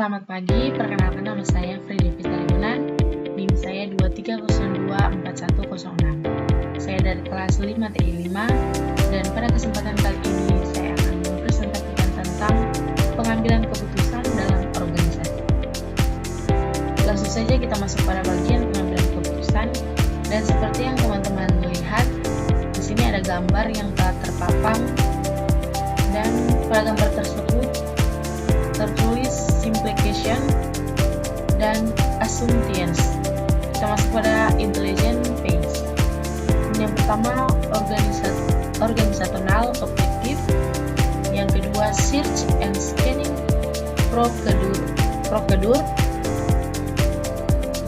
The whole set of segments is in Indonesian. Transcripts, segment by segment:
Selamat pagi, perkenalkan nama saya Frida Pitaliunan, NIM saya 23024106. Saya dari kelas 5 TI 5 dan pada kesempatan kali ini saya akan mempresentasikan tentang pengambilan keputusan dalam organisasi. Langsung saja kita masuk pada bagian pengambilan keputusan, dan seperti yang teman-teman melihat, di sini ada gambar yang telah terpapang, dan pada gambar tersebut tertulis simplification dan assumptions. Kita masuk pada intelligent phase. Yang pertama organizational objective, yang kedua search and scanning procedure,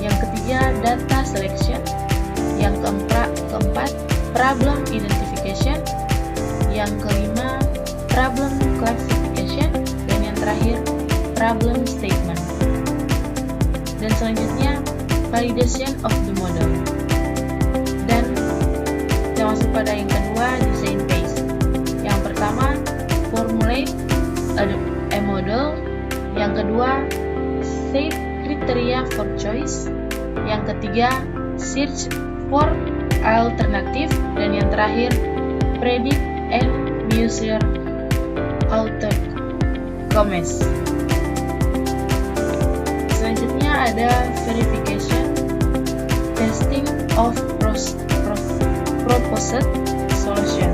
yang ketiga data selection, yang keempat problem identification, yang kelima problem classification, dan yang terakhir problem statement. Dan selanjutnya validation of the model. Dan kita masuk pada yang kedua, design phase. Yang pertama formulate a model, yang kedua set criteria for choice, yang ketiga search for alternative, dan yang terakhir predict and measure outcomes. Selanjutnya ada verification, testing of proposed solution.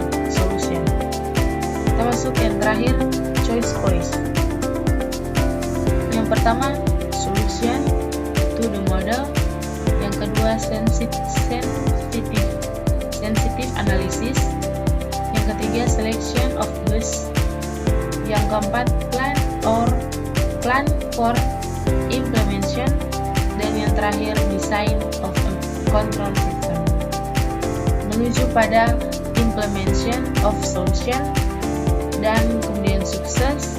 Kita masuk yang terakhir, choice point. Yang pertama solution to the model, yang kedua sensitive analysis, yang ketiga selection of best, yang keempat plan for implementation, dan yang terakhir design of a control system. Menuju pada implementation of solution, dan kemudian sukses,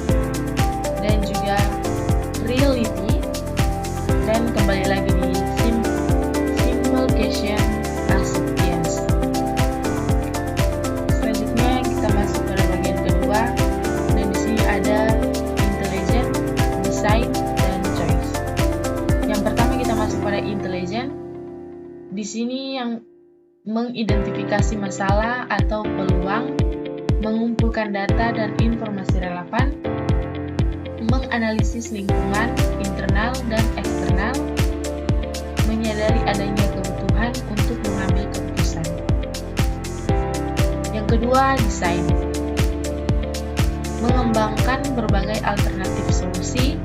dan juga reality, dan kembali lagi di simplification acceptance. Selanjutnya kita masuk pada bagian kedua, dan di sini ada intelligent, design, dan choice. Yang pertama kita masuk pada intelligent. Di sini yang mengidentifikasi masalah atau peluang, mengumpulkan data dan informasi relevan, menganalisis lingkungan internal dan eksternal, menyadari adanya kebutuhan untuk mengambil keputusan. Yang kedua, desain. Mengembangkan berbagai alternatif solusi,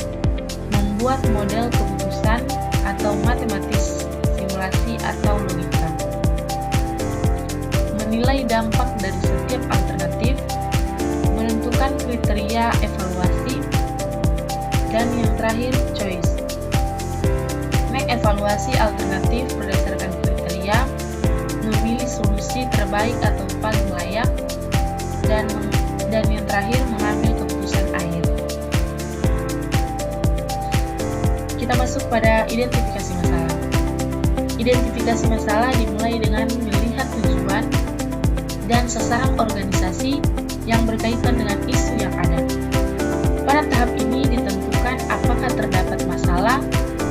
membuat model keputusan atau matematis, simulasi atau logika. Menilai dampak dari setiap alternatif, menentukan kriteria evaluasi, dan yang terakhir choice. Mengevaluasi alternatif berdasarkan kriteria, memilih solusi terbaik atau paling layak, dan yang terakhir mengambil keputusan akhir. Kita masuk pada identifikasi masalah. Identifikasi masalah dimulai dengan melihat tujuan dan sasaran organisasi yang berkaitan dengan isu yang ada. Pada tahap ini ditentukan apakah terdapat masalah,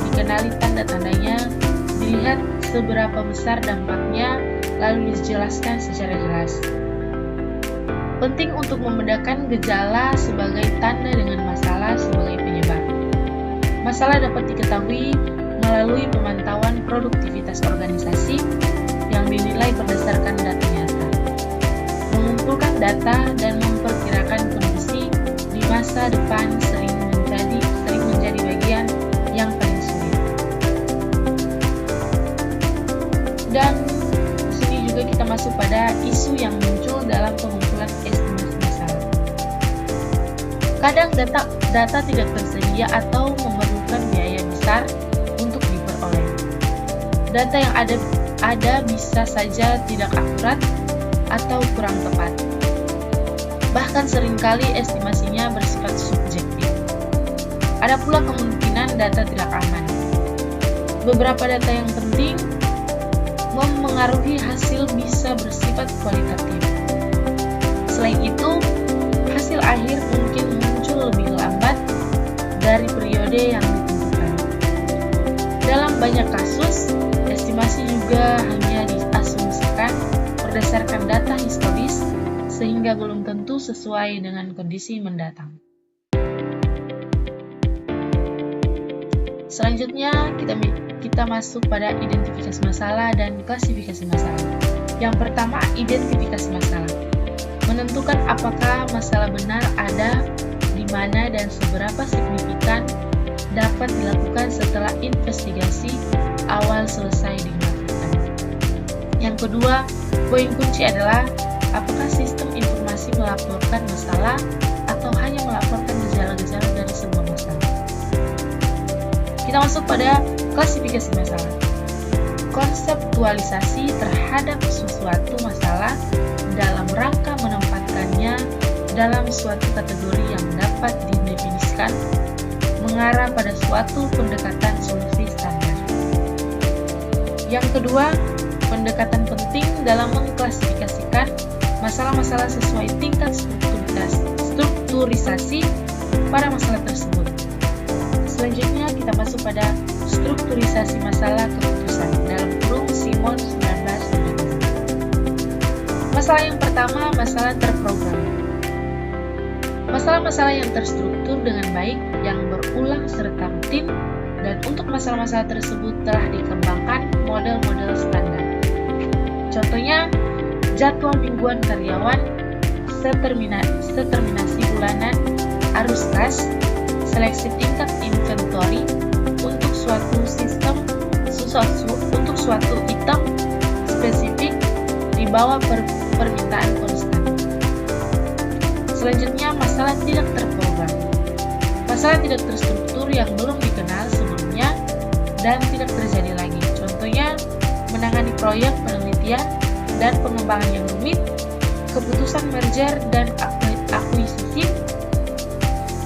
dikenali tanda-tandanya, dilihat seberapa besar dampaknya, lalu dijelaskan secara jelas. Penting untuk membedakan gejala sebagai tanda dengan masalah sebagai penyebab. Masalah dapat diketahui melalui pemantauan produktivitas organisasi yang dinilai berdasarkan data nyata. Mengumpulkan data dan memperkirakan kondisi di masa depan sering menjadi bagian yang paling sulit. Dan di sini juga kita masuk pada isu yang muncul dalam pengumpulan estimasi masalah. Kadang data tidak tersedia atau memerlukan biaya besar untuk diperoleh. Data yang ada bisa saja tidak akurat atau kurang tepat. Bahkan seringkali estimasinya bersifat subjektif. Ada pula kemungkinan data tidak aman. Beberapa data yang penting memengaruhi hasil bisa bersifat kualitatif. Selain itu, hasil akhir mungkin muncul lebih lambat dari periode metode yang ditentukan. Dalam banyak kasus, estimasi juga hanya diasumsikan berdasarkan data historis sehingga belum tentu sesuai dengan kondisi mendatang. Selanjutnya, kita masuk pada identifikasi masalah dan klasifikasi masalah. Yang pertama, identifikasi masalah. Menentukan apakah masalah benar ada, di mana, dan seberapa signifikan dapat dilakukan setelah investigasi awal selesai dilakukan. Yang kedua, poin kunci adalah apakah sistem informasi melaporkan masalah atau hanya melaporkan gejala-gejala dari sebuah masalah. Kita masuk pada klasifikasi masalah. Konseptualisasi terhadap sesuatu masalah dalam rangka menempatkannya dalam suatu kategori yang dapat didefinisikan mengarah pada suatu pendekatan solusi standar. Yang kedua, pendekatan penting dalam mengklasifikasikan masalah-masalah sesuai tingkat strukturisasi pada masalah tersebut. Selanjutnya kita masuk pada strukturisasi masalah keputusan dalam kurung Simon 19. Masalah yang pertama, masalah terprogram. Masalah-masalah yang terstruktur dengan baik, yang berulang serta rutin, dan untuk masalah-masalah tersebut telah dikembangkan model-model standar. Contohnya, jadwal mingguan karyawan, seterminasi bulanan, arus kas, seleksi tingkat inventory untuk suatu sistem, untuk suatu item spesifik di bawah permintaan konstan. Selanjutnya, masalah tidak terprogram. Masalah tidak terstruktur yang belum dikenal sebelumnya dan tidak terjadi lagi. Contohnya, menangani proyek penelitian dan pengembangan yang rumit, keputusan merger dan akuisisi,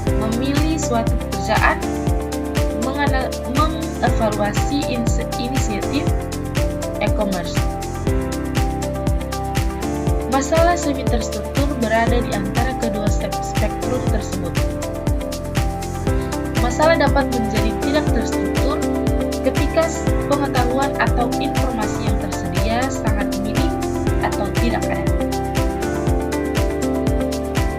memilih suatu pekerjaan, mengevaluasi inisiatif e-commerce. Masalah semi terstruktur berada di antara kedua spektrum tersebut. Masalah dapat menjadi tidak terstruktur ketika pengetahuan atau informasi yang tersedia sangat minim atau tidak ada.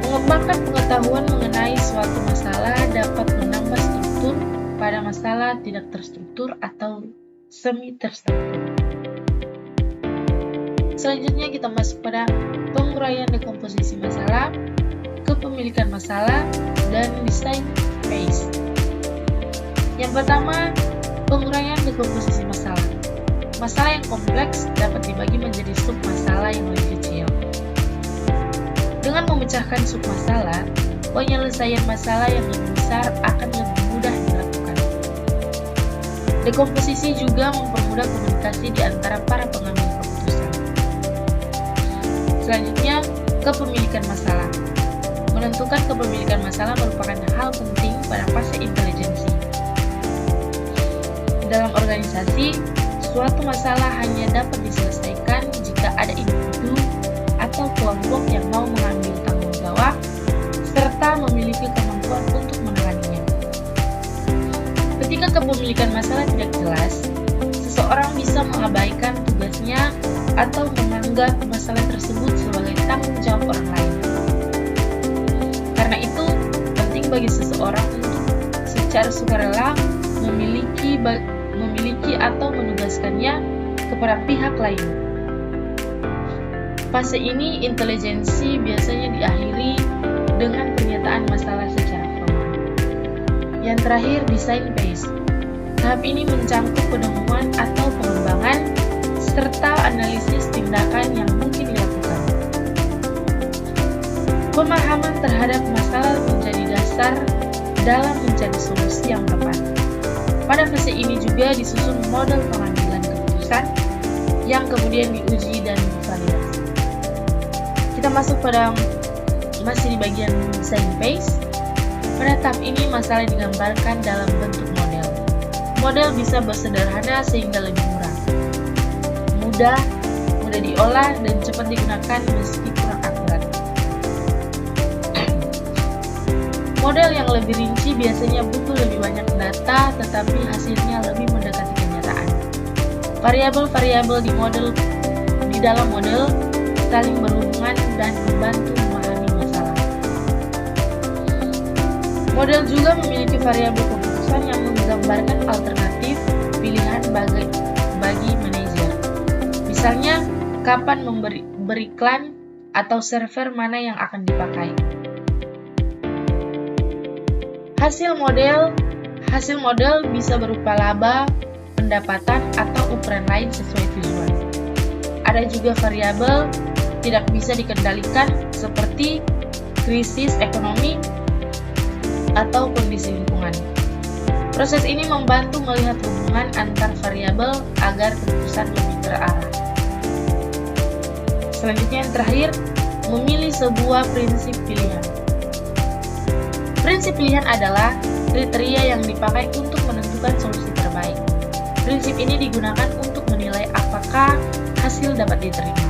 Mengembangkan pengetahuan mengenai suatu masalah dapat menambah struktur pada masalah tidak terstruktur atau semi terstruktur. Selanjutnya kita masuk pada penguraian dekomposisi masalah, kepemilikan masalah, dan desain phase. Yang pertama, penguraian dekomposisi masalah. Masalah yang kompleks dapat dibagi menjadi sub-masalah yang lebih kecil. Dengan memecahkan sub-masalah, penyelesaian masalah yang lebih besar akan lebih mudah dilakukan. Dekomposisi juga mempermudah komunikasi di antara para pengambil keputusan. Selanjutnya, kepemilikan masalah. Menentukan kepemilikan masalah merupakan hal penting pada fase intelijensi. Dalam organisasi, suatu masalah hanya dapat diselesaikan jika ada individu atau kelompok yang mau mengambil tanggung jawab serta memiliki kemampuan untuk menanganinya. Ketika kepemilikan masalah tidak jelas, seseorang bisa mengabaikan tugasnya atau menganggap masalah tersebut sebagai tanggung jawab orang lain. Karena itu, penting bagi seseorang untuk secara sukarela memiliki atau menugaskannya kepada pihak lain. Fase ini, intelijensi biasanya diakhiri dengan pernyataan masalah secara formal. Yang terakhir, desain phase. Tahap ini mencangkup penemuan atau pengembangan serta analisis tindakan yang mungkin dilakukan. Pemahaman terhadap masalah menjadi dasar dalam mencari solusi yang tepat. Pada fase ini juga disusun model pengambilan keputusan yang kemudian diuji dan divalidasi. Kita masuk pada masih di bagian design phase. Pada tahap ini masalah digambarkan dalam bentuk model. Model bisa bersederhana sehingga lebih murah, mudah diolah dan cepat digunakan meski kurang akurat. Model yang lebih rinci biasanya butuh lebih banyak data, tetapi hasilnya lebih mendekati kenyataan. Variabel-variabel di dalam model saling berhubungan dan membantu memahami masalah. Model juga memiliki variabel keputusan yang menggambarkan alternatif pilihan bagi manajer. Misalnya, kapan beriklan atau server mana yang akan dipakai. Hasil model bisa berupa laba, pendapatan, atau ukuran lain sesuai tujuan. Ada juga variabel tidak bisa dikendalikan seperti krisis ekonomi atau kondisi lingkungan. Proses ini membantu melihat hubungan antar variabel agar keputusan lebih terarah. Selanjutnya yang terakhir, memilih sebuah prinsip pilihan. Prinsip pilihan adalah kriteria yang dipakai untuk menentukan solusi terbaik. Prinsip ini digunakan untuk menilai apakah hasil dapat diterima.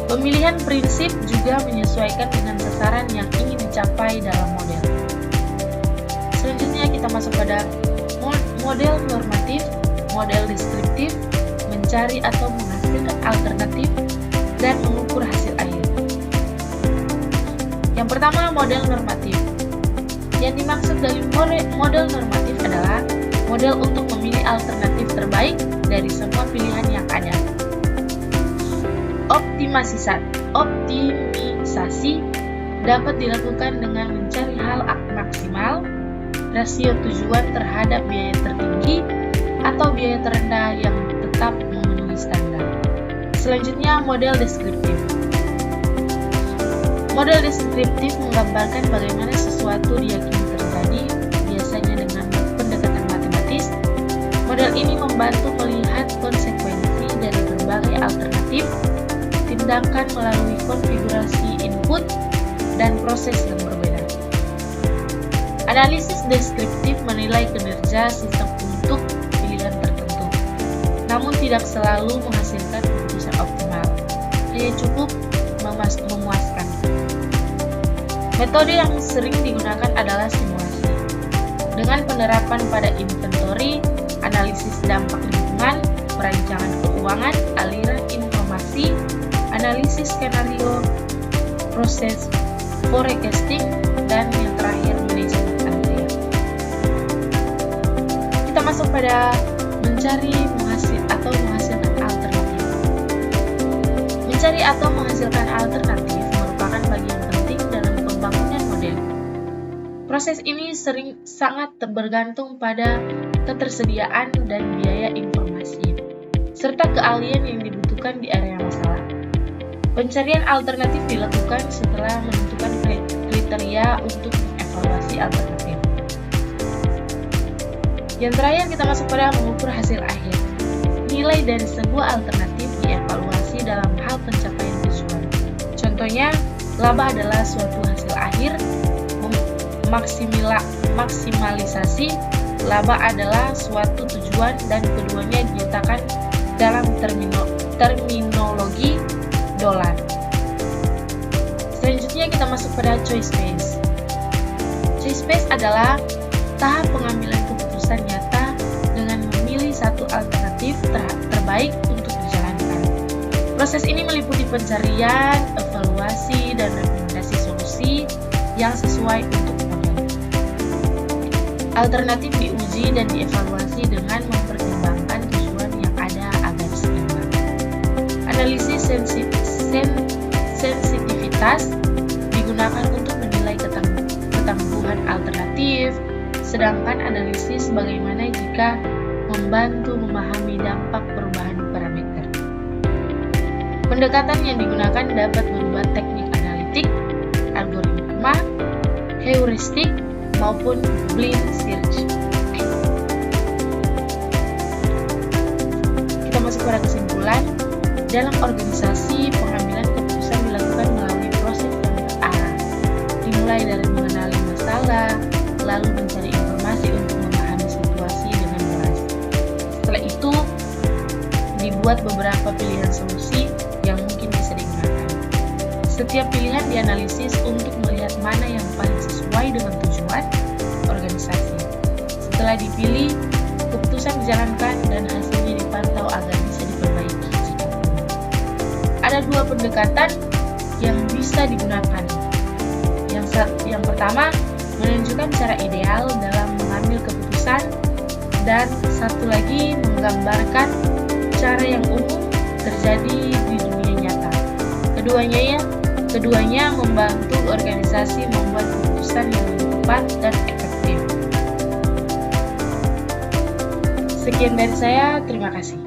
Pemilihan prinsip juga menyesuaikan dengan sasaran yang ingin dicapai dalam model. Selanjutnya kita masuk pada model normatif, model deskriptif, mencari atau menghasilkan alternatif, dan mengukur hasil akhir. Yang pertama, model normatif. Yang dimaksud dari model normatif adalah model untuk memilih alternatif terbaik dari semua pilihan yang ada. Optimisasi dapat dilakukan dengan mencari hal maksimal, rasio tujuan terhadap biaya tertinggi, atau biaya terendah yang tetap memenuhi standar. Selanjutnya, model deskriptif. Model deskriptif menggambarkan bagaimana sesuatu diyakini terjadi, biasanya dengan pendekatan matematis. Model ini membantu melihat konsekuensi dari berbagai alternatif, tindakan melalui konfigurasi input, dan proses yang berbeda. Analisis deskriptif menilai kinerja sistem untuk pilihan tertentu, namun tidak selalu menghasilkan keputusan optimal, hanya cukup memuaskan. Metode yang sering digunakan adalah simulasi. Dengan penerapan pada inventory, analisis dampak lingkungan, perancangan keuangan, aliran informasi, analisis skenario, proses forecasting, dan yang terakhir manajemen antrian. Kita masuk pada mencari atau menghasilkan alternatif. Mencari atau menghasilkan alternatif merupakan bagian penting dalam pembangunan model. Proses ini sangat bergantung pada ketersediaan dan biaya informasi, serta keahlian yang dibutuhkan di area masalah. Pencarian alternatif dilakukan setelah menentukan kriteria untuk mengevaluasi alternatif. Yang terakhir kita masuk pada mengukur hasil akhir. Nilai dari sebuah alternatif dievaluasi dalam hal pencapaian tujuan. Contohnya, laba adalah suatu hasil akhir, maksimalisasi laba adalah suatu tujuan, dan keduanya dinyatakan dalam terminologi dolar. Selanjutnya kita masuk pada choice phase. Choice phase adalah tahap pengambilan keputusan nyata dengan memilih satu alternatif terbaik untuk dijalankan. Proses ini meliputi pencarian, evaluasi, dan rekomendasi solusi yang sesuai untuk model. Alternatif diuji dan dievaluasi dengan mempertimbangkan tujuan yang ada agar seimbang. Analisis sensitivitas digunakan untuk menilai ketangguhan alternatif, sedangkan analisis bagaimana jika membantu memahami dampak perubahan parameter. Pendekatan yang digunakan dapat berupa teknik analitik, algoritma, heuristik, maupun blind search. Kita masuk pada kesimpulan. Dalam organisasi, pengambilan keputusan dilakukan melalui proses yang terarah, dimulai dari mengenali masalah, lalu mencari informasi untuk memahami situasi dengan jelas. Setelah itu, dibuat beberapa pilihan solusi yang mungkin bisa digunakan. Setiap pilihan dianalisis untuk melihat mana yang paling sesuai sesuai dengan tujuan organisasi. Setelah dipilih, keputusan dijalankan dan hasilnya dipantau agar bisa diperbaiki jika perlu. Ada dua pendekatan yang bisa digunakan. Yang pertama, menunjukkan cara ideal dalam mengambil keputusan, dan satu lagi menggambarkan cara yang umum terjadi di dunia nyata. Keduanya membantu organisasi membuat keputusan yang lebih tepat dan efektif. Sekian dari saya, terima kasih.